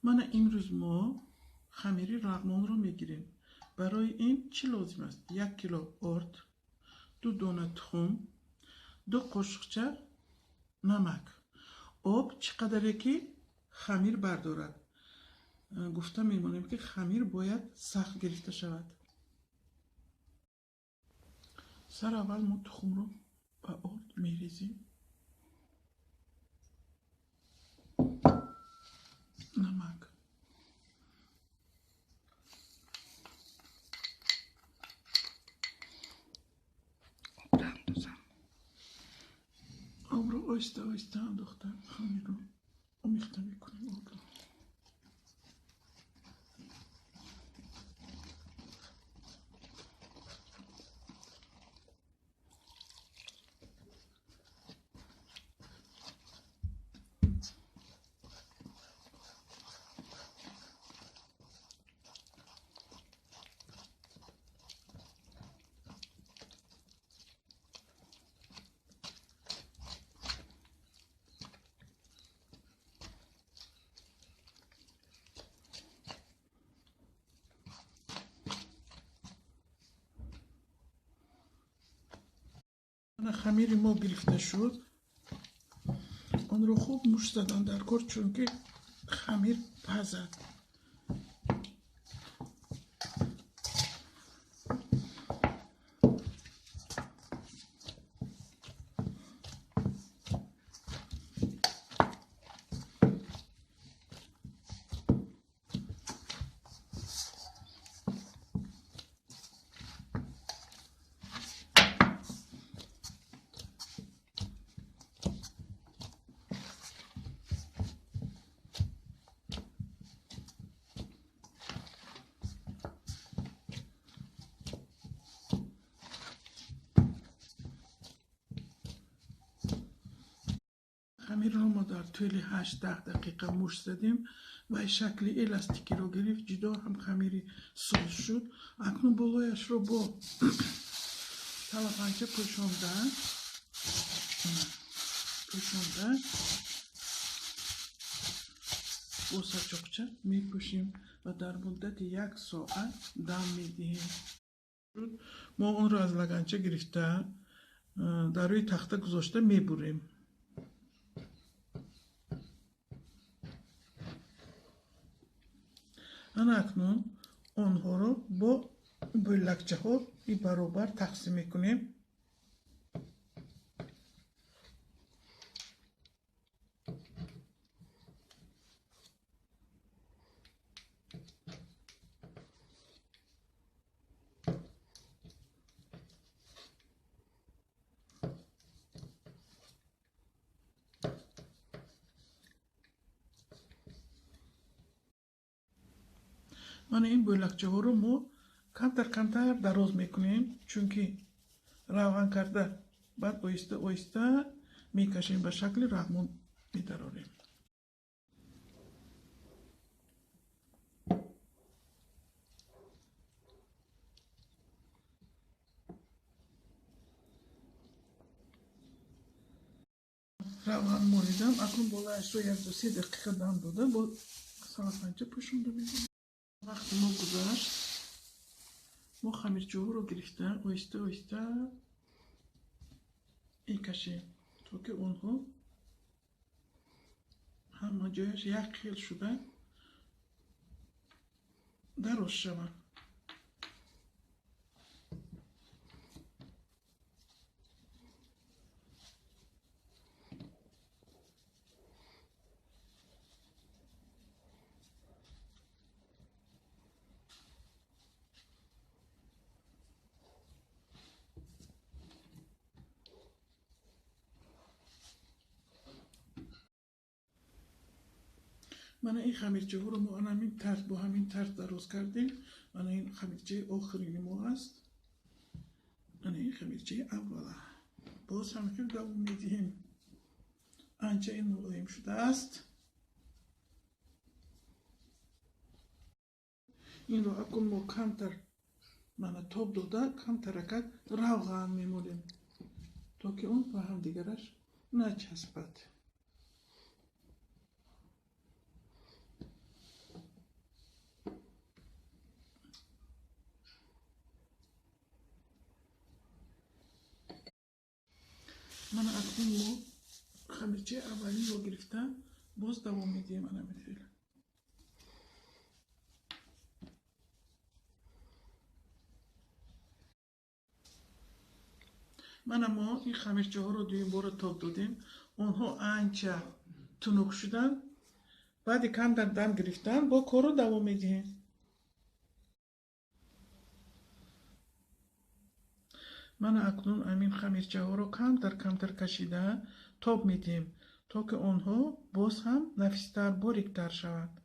من امروز ما خمیر رغمون رو میگیریم. برای این چی لازم است؟ 1 کیلو ارد، 2 دانه تخم، 2 قاشقچه نمک. آب چقدره که خمیر بردارد. گفته میمانیم که خمیر باید سخت گرفته شود. سر اول ما تخم رو به ارد میریزیم. نمک، آب رو آهسته آهسته انداخته خمیر رو آمیخته میکنیم. آب رو خمیر ما گرفته شد. آن رو خوب مشت زدن در کار، چون که خمیر پزد. خمیر رو ما در طول 8-10 دقیقه مشت زدیم و این شکل الاستیکی رو گرفت. جدا هم خمیری سوز شد. اکنون بالایش رو با تلافنچه پوشانده با ساچاقچه میپوشیم و در مدت 1 ساعت دم میدهیم. ما اون رو از لگنچه گرفته در روی تخته گذاشته میبریم. اکنون آنها رو با بلکچه ها برابر تقسیم میکنیم. من این بلکچه ها رو ما کمتر دراز میکنیم، چون که روغن کرده بعد آهسته آهسته میکشیم به شکل رغمون میدراریم. روغن موریدم. اکنون بالایش رو 1-2-3 دقیقه دم داده با سالپنچه پوشونده میدیم. وقتی ما گذشت، ما خمیرچه ها رو گرفته آهسته آهسته میکشیم تا که اونها همه جایش یک خیل شده دراز شود. من این خمیرچه ها رو ما با همین طرز دراز کردیم. من این خمیرچه آخرین ما است. من این خمیرچه اوله. باز هم که دوم میدیم. انچه این ملایم شده است. این رو اکن ما کمتر تاب داده کمترکت روغن میمونیم تا که اون به هم دیگرش نچسبد. من اکنون ما خمیرچه اولی رو گرفتم، باز دوام میدیم. من فعلا ما این خمیرچه ها رو دویم بار تاب دادیم، اونها انچه تنوک شدن، بعد کم در دم گرفتن، با کار رو دوام میدیم. من اکنون امین خمیرچه ها رو کمتر کشیده تاب میدیم تا که آنها باز هم نفیستر باریکتر شوند.